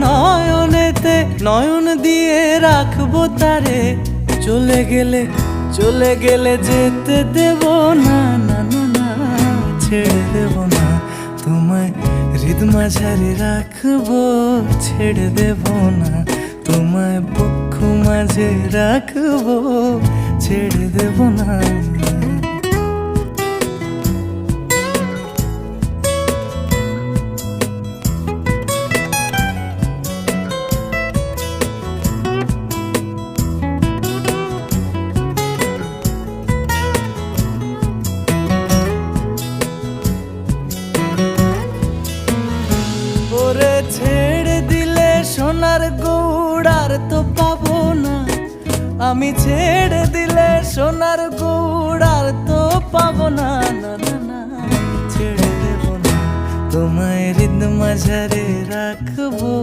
নয়নেতে নয়ন দিয়ে রাখবো তারে, চলে গেলে যেতে দেব না, না না না ছেড়ে দেব না তোমায়, হৃদ মাঝারে রাখবো ছেড়ে দেব না তোমায়, বক্ষ মাঝে রাখবো ছেড়ে দেব না। ওরে ছেড়ে দিলে সোনার গৌড় আর তো পাবো না, আমি ছেড়ে দিলে সোনার গৌড় আর তো পাবো না, না না না ছেড়ে দেব না তোমায়, হৃদ মাঝারে রাখবো।